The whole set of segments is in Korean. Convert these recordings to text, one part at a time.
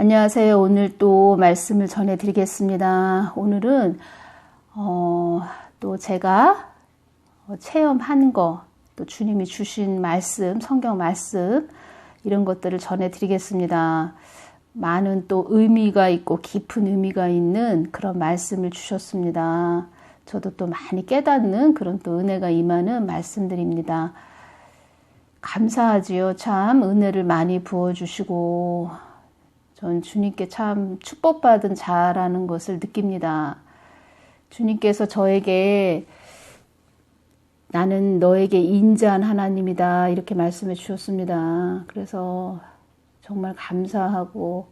안녕하세요. 오늘 또 말씀을 전해드리겠습니다. 오늘은 또 제가 체험한 거, 또 주님이 주신 말씀, 성경 말씀 이런 것들을 전해드리겠습니다. 많은 또 의미가 있고 깊은 의미가 있는 그런 말씀을 주셨습니다. 저도 또 많이 깨닫는 그런 또 은혜가 임하는 말씀들입니다. 감사하지요. 참 은혜를 많이 부어주시고 전 주님께 참 축복받은 자라는 것을 느낍니다. 주님께서 저에게 나는 너에게 인자한 하나님이다 이렇게 말씀해 주셨습니다. 그래서 정말 감사하고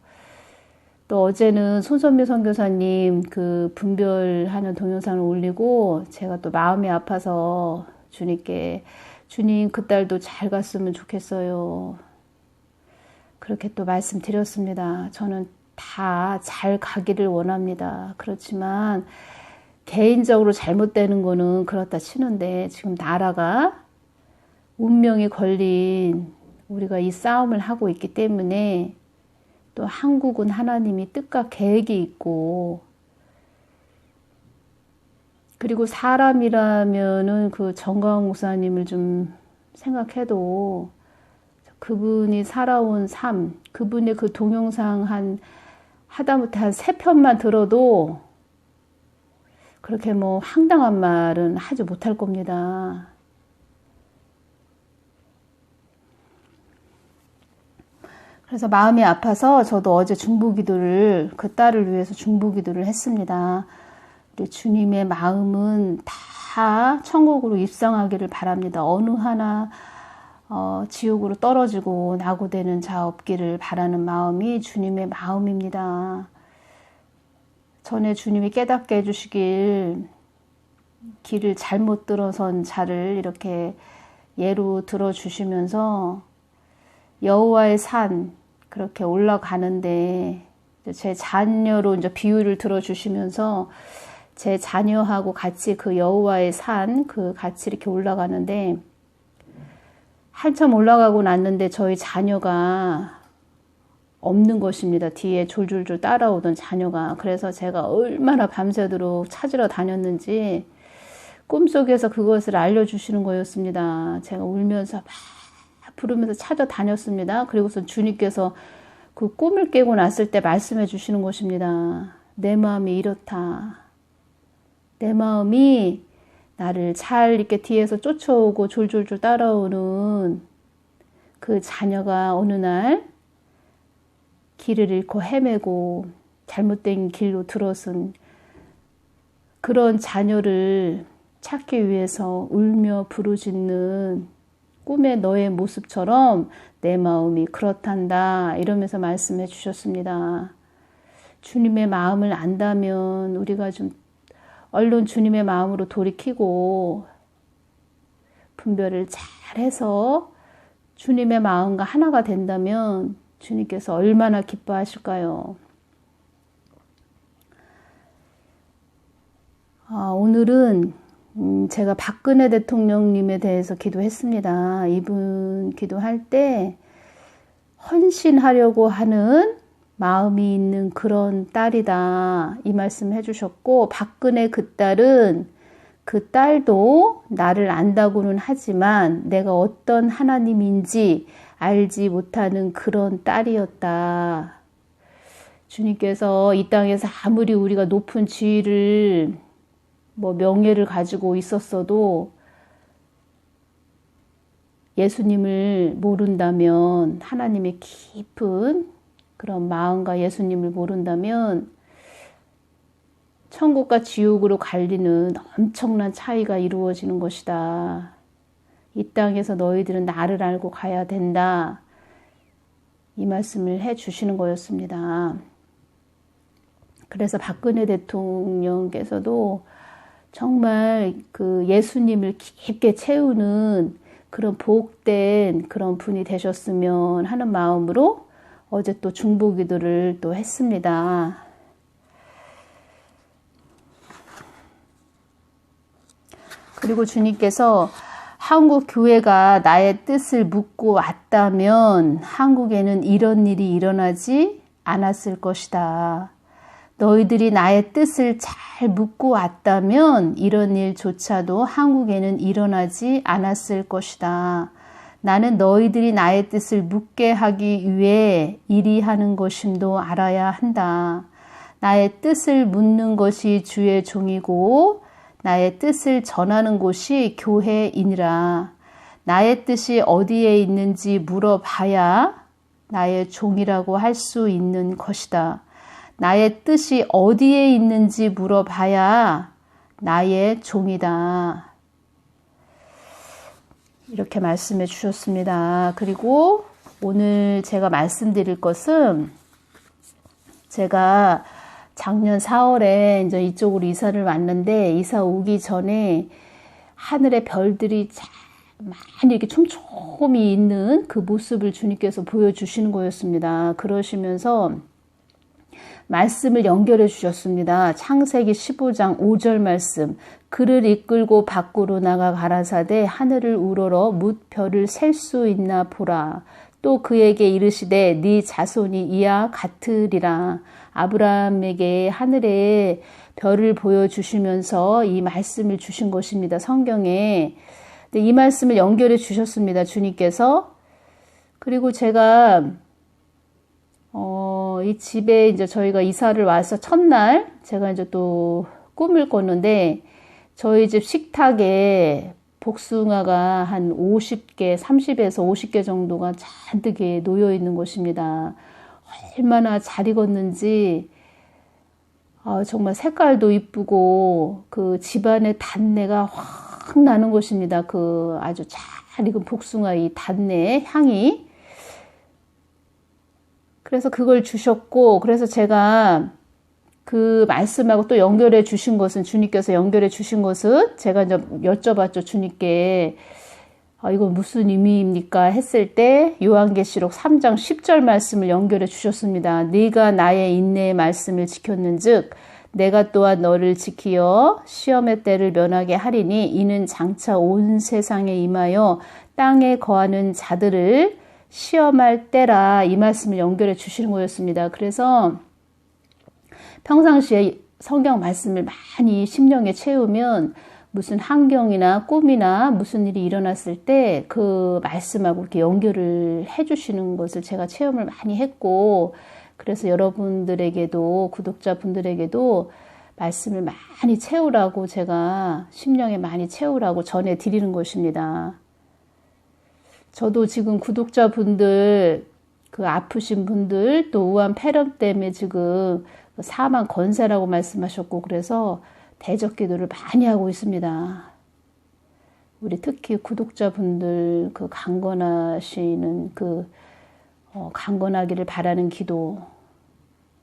또 어제는 손선미 선교사님 그 분별하는 동영상을 올리고 제가 또 마음이 아파서 주님께 주님 그 딸도 잘 갔으면 좋겠어요. 그렇게 또 말씀드렸습니다. 저는 다 잘 가기를 원합니다. 그렇지만 개인적으로 잘못되는 거는 그렇다 치는데 지금 나라가 운명이 걸린 우리가 이 싸움을 하고 있기 때문에 또 한국은 하나님이 뜻과 계획이 있고 그리고 사람이라면은 그 정광훈 목사님을 좀 생각해도 그분이 살아온 삶, 그분의 그 동영상 하다못해 한 3편만 들어도 그렇게 뭐 황당한 말은 하지 못할 겁니다. 그래서 마음이 아파서 저도 어제 중보기도를 그 딸을 위해서 중보기도를 했습니다. 우리 주님의 마음은 다 천국으로 입성하기를 바랍니다. 어느 하나 지옥으로 떨어지고 낙오되는 자 없기를 바라는 마음이 주님의 마음입니다. 전에 주님이 깨닫게 해주시길 길을 잘못 들어선 자를 이렇게 예로 들어주시면서 여호와의 산 그렇게 올라가는데 제 자녀로 이제 비유를 들어주시면서 제 자녀하고 같이 그 여호와의 산 그 같이 이렇게 올라가는데 한참 올라가고 났는데 저희 자녀가 없는 것입니다. 뒤에 졸졸졸 따라오던 자녀가. 그래서 제가 얼마나 밤새도록 찾으러 다녔는지 꿈속에서 그것을 알려주시는 거였습니다. 제가 울면서 막 부르면서 찾아다녔습니다. 그리고서 주님께서 그 꿈을 깨고 났을 때 말씀해 주시는 것입니다. 내 마음이 이렇다. 내 마음이 나를 잘 이렇게 뒤에서 쫓아오고 졸졸졸 따라오는 그 자녀가 어느 날 길을 잃고 헤매고 잘못된 길로 들어선 그런 자녀를 찾기 위해서 울며 부르짖는 꿈의 너의 모습처럼 내 마음이 그렇단다 이러면서 말씀해 주셨습니다. 주님의 마음을 안다면 우리가 좀 얼른 주님의 마음으로 돌이키고 분별을 잘해서 주님의 마음과 하나가 된다면 주님께서 얼마나 기뻐하실까요? 오늘은 제가 박근혜 대통령님에 대해서 기도했습니다. 이분 기도할 때 헌신하려고 하는 마음이 있는 그런 딸이다 이 말씀 해주셨고 박근혜 그 딸은 그 딸도 나를 안다고는 하지만 내가 어떤 하나님인지 알지 못하는 그런 딸이었다. 주님께서 이 땅에서 아무리 우리가 높은 지위를 명예를 가지고 있었어도 예수님을 모른다면 하나님의 깊은 그런 마음과 예수님을 모른다면 천국과 지옥으로 갈리는 엄청난 차이가 이루어지는 것이다. 이 땅에서 너희들은 나를 알고 가야 된다. 이 말씀을 해 주시는 거였습니다. 그래서 박근혜 대통령께서도 정말 그 예수님을 깊게 채우는 그런 복된 그런 분이 되셨으면 하는 마음으로 어제 또 중보기도를 또 했습니다. 그리고 주님께서 한국 교회가 나의 뜻을 묻고 왔다면 한국에는 이런 일이 일어나지 않았을 것이다. 너희들이 나의 뜻을 잘 묻고 왔다면 이런 일조차도 한국에는 일어나지 않았을 것이다. 나는 너희들이 나의 뜻을 묻게 하기 위해 이리 하는 것임도 알아야 한다. 나의 뜻을 묻는 것이 주의 종이고 나의 뜻을 전하는 곳이 교회이니라. 나의 뜻이 어디에 있는지 물어봐야 나의 종이라고 할 수 있는 것이다. 나의 뜻이 어디에 있는지 물어봐야 나의 종이다. 이렇게 말씀해 주셨습니다. 그리고 오늘 제가 말씀드릴 것은 제가 작년 4월에 이제 이쪽으로 이사를 왔는데 이사 오기 전에 하늘의 별들이 많이 이렇게 촘촘히 있는 그 모습을 주님께서 보여주시는 거였습니다. 그러시면서 말씀을 연결해 주셨습니다. 창세기 15장 5절 말씀. 그를 이끌고 밖으로 나가 가라사대 하늘을 우러러 뭇 별을 셀 수 있나 보라. 또 그에게 이르시되 네 자손이 이와 같으리라. 아브라함에게 하늘의 별을 보여주시면서 이 말씀을 주신 것입니다. 성경에. 이 말씀을 연결해 주셨습니다. 주님께서. 그리고 제가 이 집에 이제 저희가 이사를 와서 첫날 제가 이제 또 꿈을 꿨는데 저희 집 식탁에 복숭아가 한 50개, 30에서 50개 정도가 잔뜩 놓여 있는 것입니다. 얼마나 잘 익었는지 정말 색깔도 이쁘고 그 집안의 단내가 확 나는 것입니다. 그 아주 잘 익은 복숭아 이 단내 향이. 그래서 그걸 주셨고, 그래서 제가 그 말씀하고 또 연결해 주신 것은, 주님께서 연결해 주신 것은 제가 이제 여쭤봤죠, 주님께. 이건 무슨 의미입니까? 했을 때 요한계시록 3장 10절 말씀을 연결해 주셨습니다. 네가 나의 인내의 말씀을 지켰는즉 내가 또한 너를 지키어 시험의 때를 면하게 하리니 이는 장차 온 세상에 임하여 땅에 거하는 자들을 시험할 때라. 이 말씀을 연결해 주시는 거였습니다. 그래서 평상시에 성경 말씀을 많이 심령에 채우면 무슨 환경이나 꿈이나 무슨 일이 일어났을 때 그 말씀하고 이렇게 연결을 해 주시는 것을 제가 체험을 많이 했고, 그래서 여러분들에게도, 구독자분들에게도 말씀을 많이 채우라고 제가 심령에 많이 채우라고 전해 드리는 것입니다. 저도 지금 구독자분들, 그 아프신 분들, 또 우한 폐렴 때문에 지금 사망 건세라고 말씀하셨고, 그래서 대적 기도를 많이 하고 있습니다. 우리 특히 구독자분들 그 강건하시는 강건하기를 바라는 기도,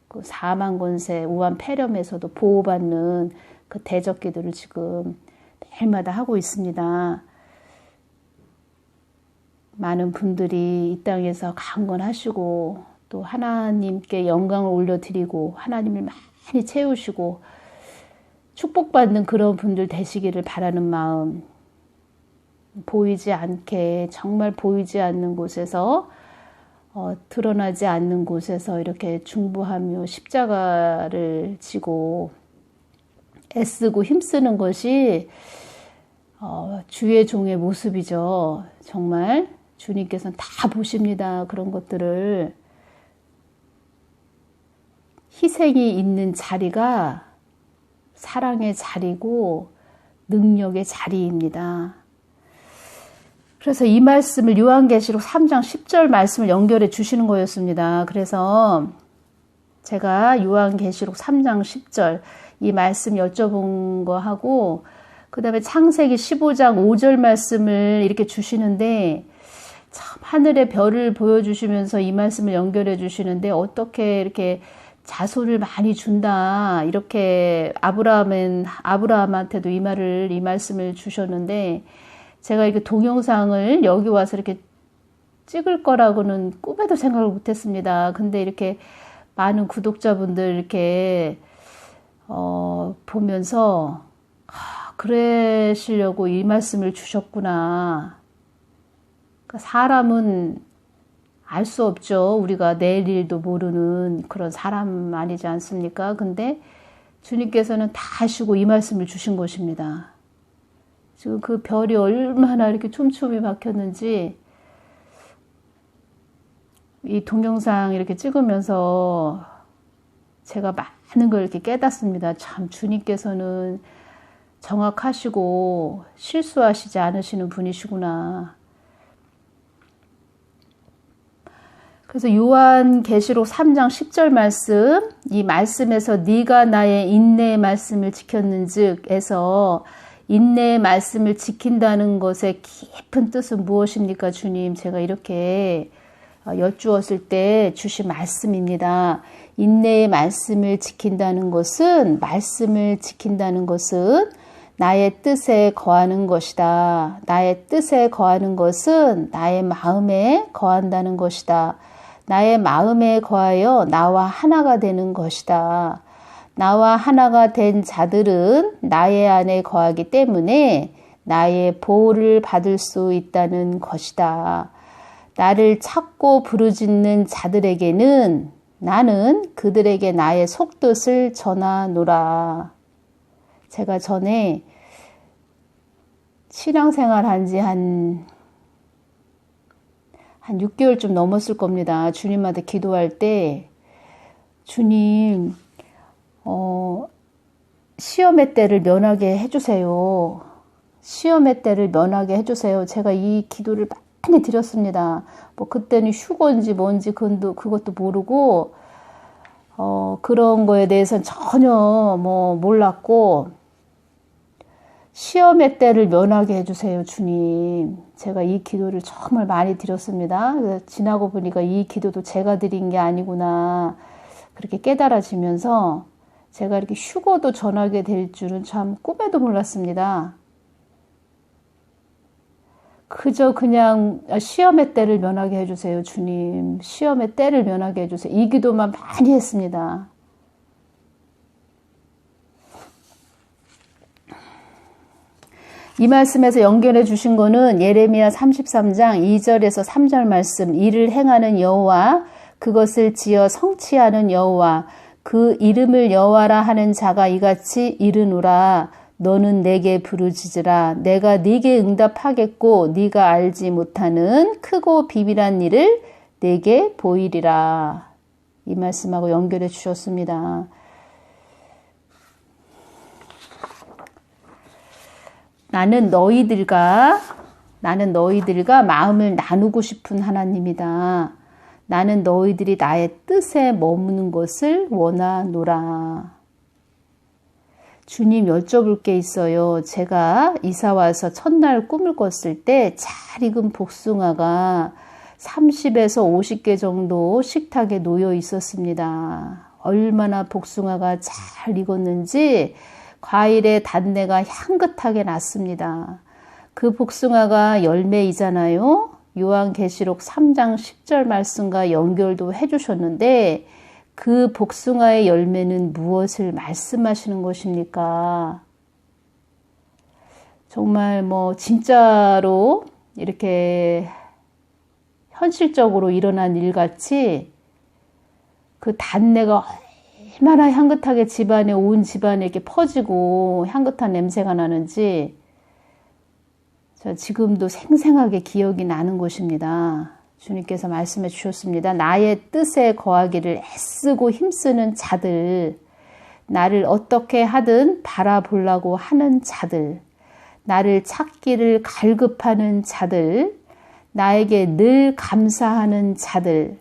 그 사망 건세, 우한 폐렴에서도 보호받는 그 대적 기도를 지금 매일마다 하고 있습니다. 많은 분들이 이 땅에서 강건하시고 또 하나님께 영광을 올려드리고 하나님을 많이 채우시고 축복받는 그런 분들 되시기를 바라는 마음, 보이지 않게 정말 보이지 않는 곳에서 드러나지 않는 곳에서 이렇게 중보하며 십자가를 지고 애쓰고 힘쓰는 것이 주의 종의 모습이죠. 정말 주님께서는 다 보십니다. 그런 것들을. 희생이 있는 자리가 사랑의 자리고 능력의 자리입니다. 그래서 이 말씀을 요한계시록 3장 10절 말씀을 연결해 주시는 거였습니다. 그래서 제가 요한계시록 3장 10절 이 말씀 여쭤본 거 하고 그 다음에 창세기 15장 5절 말씀을 이렇게 주시는데 참 하늘의 별을 보여주시면서 이 말씀을 연결해 주시는데 어떻게 이렇게 자손을 많이 준다 이렇게 아브라함한테도 이 말씀을 주셨는데 제가 이렇게 동영상을 여기 와서 이렇게 찍을 거라고는 꿈에도 생각을 못했습니다. 근데 이렇게 많은 구독자분들 이렇게 보면서 그러시려고 이 말씀을 주셨구나. 그러니까 사람은 알 수 없죠. 우리가 내일 일도 모르는 그런 사람 아니지 않습니까? 근데 주님께서는 다 아시고 이 말씀을 주신 것입니다. 지금 그 별이 얼마나 이렇게 촘촘히 박혔는지 이 동영상 이렇게 찍으면서 제가 많은 걸 이렇게 깨닫습니다. 참 주님께서는 정확하시고 실수하시지 않으시는 분이시구나. 그래서 요한계시록 3장 10절 말씀, 이 말씀에서 네가 나의 인내의 말씀을 지켰는즉에서 인내의 말씀을 지킨다는 것의 깊은 뜻은 무엇입니까, 주님? 제가 이렇게 여쭈었을 때 주신 말씀입니다. 인내의 말씀을 지킨다는 것은 나의 뜻에 거하는 것이다. 나의 뜻에 거하는 것은 나의 마음에 거한다는 것이다. 나의 마음에 거하여 나와 하나가 되는 것이다. 나와 하나가 된 자들은 나의 안에 거하기 때문에 나의 보호를 받을 수 있다는 것이다. 나를 찾고 부르짖는 자들에게는 나는 그들에게 나의 속뜻을 전하노라. 제가 전에 신앙생활 한 지 한 6개월쯤 넘었을 겁니다. 주님한테 기도할 때 주님 시험의 때를 면하게 해주세요. 시험의 때를 면하게 해주세요. 제가 이 기도를 많이 드렸습니다. 뭐 그때는 휴거인지 뭔지 그것도 모르고 그런 거에 대해서는 전혀 뭐 몰랐고 시험의 때를 면하게 해주세요, 주님. 제가 이 기도를 정말 많이 드렸습니다. 지나고 보니까 이 기도도 제가 드린 게 아니구나 그렇게 깨달아지면서 제가 이렇게 휴거도 전하게 될 줄은 참 꿈에도 몰랐습니다. 그저 그냥 시험의 때를 면하게 해주세요, 주님. 시험의 때를 면하게 해주세요. 이 기도만 많이 했습니다. 이 말씀에서 연결해 주신 거는 예레미야 33장 2절에서 3절 말씀. 이를 행하는 여호와, 그것을 지어 성취하는 여호와, 그 이름을 여호와라 하는 자가 이같이 이르노라. 너는 내게 부르짖으라. 내가 네게 응답하겠고 네가 알지 못하는 크고 비밀한 일을 내게 보이리라. 이 말씀하고 연결해 주셨습니다. 나는 너희들과 마음을 나누고 싶은 하나님이다. 나는 너희들이 나의 뜻에 머무는 것을 원하노라. 주님, 여쭤볼 게 있어요. 제가 이사와서 첫날 꿈을 꿨을 때 잘 익은 복숭아가 30에서 50개 정도 식탁에 놓여 있었습니다. 얼마나 복숭아가 잘 익었는지 과일의 단내가 향긋하게 났습니다. 그 복숭아가 열매이잖아요. 요한계시록 3장 10절 말씀과 연결도 해주셨는데 그 복숭아의 열매는 무엇을 말씀하시는 것입니까? 정말 뭐 진짜로 이렇게 현실적으로 일어난 일같이 그 단내가 얼마나 향긋하게 온 집안에 이렇게 퍼지고 향긋한 냄새가 나는지 지금도 생생하게 기억이 나는 것입니다. 주님께서 말씀해 주셨습니다. 나의 뜻에 거하기를 애쓰고 힘쓰는 자들, 나를 어떻게 하든 바라보려고 하는 자들, 나를 찾기를 갈급하는 자들, 나에게 늘 감사하는 자들,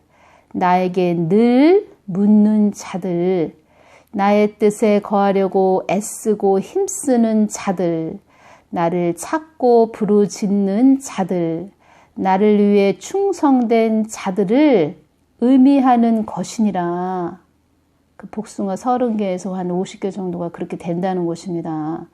나에게 늘 묻는 자들, 나의 뜻에 거하려고 애쓰고 힘쓰는 자들, 나를 찾고 부르짖는 자들, 나를 위해 충성된 자들을 의미하는 것이니라. 그 복숭아 30개에서 한 50개 정도가 그렇게 된다는 것입니다.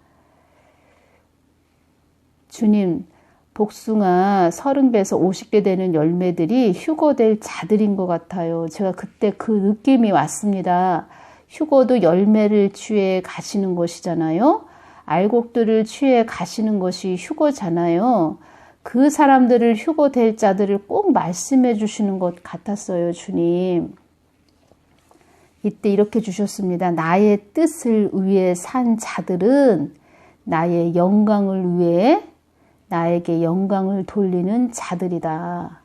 주님, 복숭아 30배에서 50개 되는 열매들이 휴거될 자들인 것 같아요. 제가 그때 그 느낌이 왔습니다. 휴거도 열매를 취해 가시는 것이잖아요. 알곡들을 취해 가시는 것이 휴거잖아요. 그 사람들을 휴고될 자들을 꼭 말씀해 주시는 것 같았어요, 주님. 이때 이렇게 주셨습니다. 나의 뜻을 위해 산 자들은 나의 영광을 위해 나에게 영광을 돌리는 자들이다.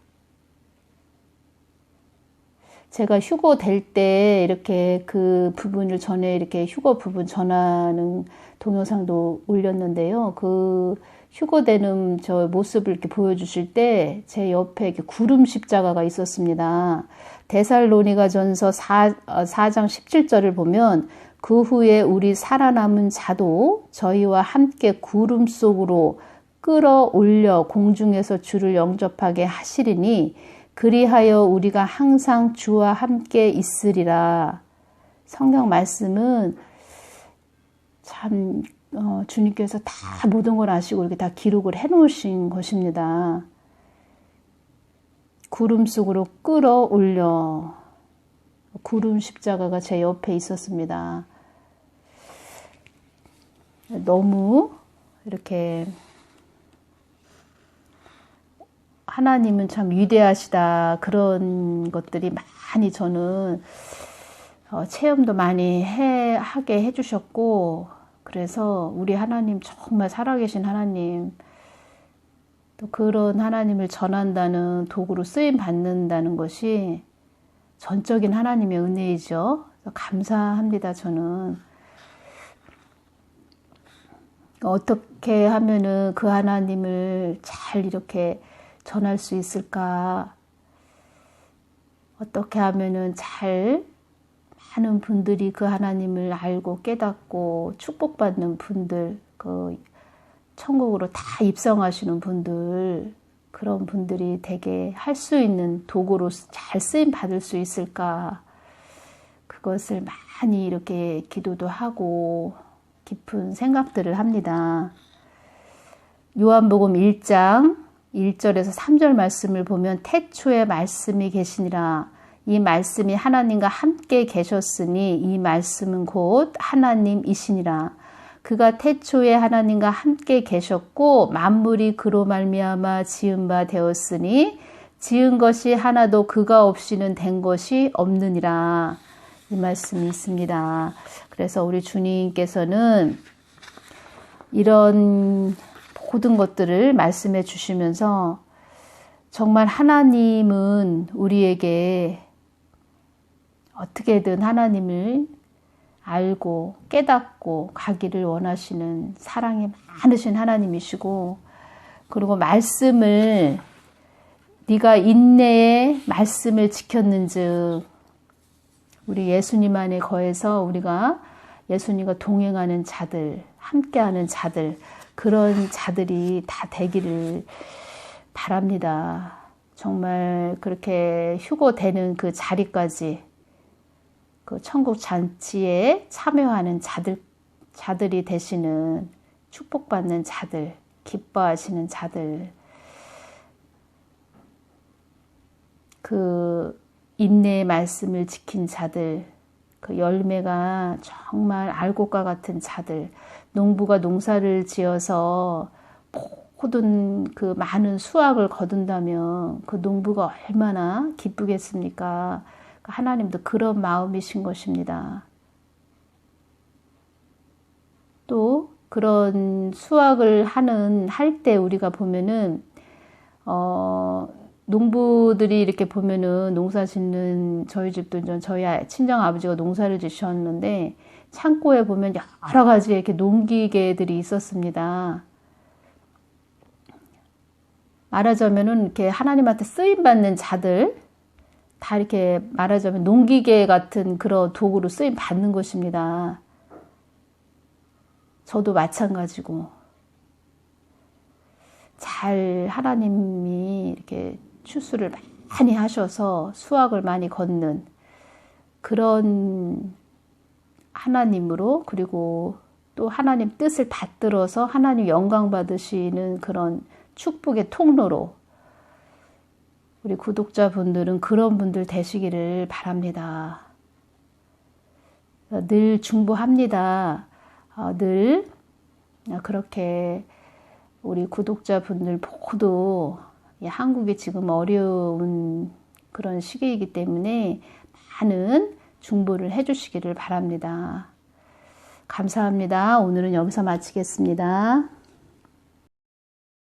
제가 휴고 될 때 이렇게 그 부분을 전에 이렇게 휴고 부분 전하는 동영상도 올렸는데요. 그 휴고되는 저 모습을 이렇게 보여주실 때 제 옆에 이렇게 구름 십자가가 있었습니다. 데살로니가전서 4장 17절을 보면 그 후에 우리 살아남은 자도 저희와 함께 구름 속으로 끌어올려 공중에서 주를 영접하게 하시리니 그리하여 우리가 항상 주와 함께 있으리라. 성경 말씀은 참 주님께서 다 모든 걸 아시고 이렇게 다 기록을 해놓으신 것입니다. 구름 속으로 끌어올려 구름 십자가가 제 옆에 있었습니다. 너무 이렇게 하나님은 참 위대하시다. 그런 것들이 많이 저는 체험도 많이 하게 해주셨고, 그래서 우리 하나님 정말 살아계신 하나님, 또 그런 하나님을 전한다는 도구로 쓰임 받는다는 것이 전적인 하나님의 은혜이죠. 감사합니다, 저는. 어떻게 하면은 그 하나님을 잘 이렇게 전할 수 있을까? 어떻게 하면은 잘 많은 분들이 그 하나님을 알고 깨닫고 축복받는 분들, 그 천국으로 다 입성하시는 분들, 그런 분들이 되게 할 수 있는 도구로 잘 쓰임 받을 수 있을까? 그것을 많이 이렇게 기도도 하고 깊은 생각들을 합니다. 요한복음 1장 1절에서 3절 말씀을 보면 태초에 말씀이 계시니라. 이 말씀이 하나님과 함께 계셨으니 이 말씀은 곧 하나님이시니라. 그가 태초에 하나님과 함께 계셨고 만물이 그로 말미암아 지은 바 되었으니 지은 것이 하나도 그가 없이는 된 것이 없느니라. 이 말씀이 있습니다. 그래서 우리 주님께서는 이런 모든 것들을 말씀해 주시면서 정말 하나님은 우리에게 어떻게든 하나님을 알고 깨닫고 가기를 원하시는 사랑이 많으신 하나님이시고, 그리고 말씀을 네가 인내의 말씀을 지켰는즉, 우리 예수님 안에 거해서 우리가 예수님과 동행하는 자들, 함께하는 자들, 그런 자들이 다 되기를 바랍니다. 정말 그렇게 휴고되는 그 자리까지 그 천국 잔치에 참여하는 자들이 되시는, 축복받는 자들, 기뻐하시는 자들, 그 인내의 말씀을 지킨 자들, 그 열매가 정말 알곡과 같은 자들, 농부가 농사를 지어서 모든 그 많은 수확을 거둔다면 그 농부가 얼마나 기쁘겠습니까? 하나님도 그런 마음이신 것입니다. 또 그런 수확을 할 때 우리가 보면은 농부들이 이렇게 보면은 농사 짓는, 저희 집도 저희 친정 아버지가 농사를 지셨는데 창고에 보면 여러 가지 이렇게 농기계들이 있었습니다. 말하자면은 이렇게 하나님한테 쓰임 받는 자들, 다 이렇게 말하자면 농기계 같은 그런 도구로 쓰임 받는 것입니다. 저도 마찬가지고 잘 하나님이 이렇게 추수를 많이 하셔서 수확을 많이 걷는 그런 하나님으로, 그리고 또 하나님 뜻을 받들어서 하나님 영광 받으시는 그런 축복의 통로로 우리 구독자분들은 그런 분들 되시기를 바랍니다. 늘 중보합니다. 늘 그렇게 우리 구독자분들 모두 한국이 지금 어려운 그런 시기이기 때문에 많은 중보를 해주시기를 바랍니다. 감사합니다. 오늘은 여기서 마치겠습니다.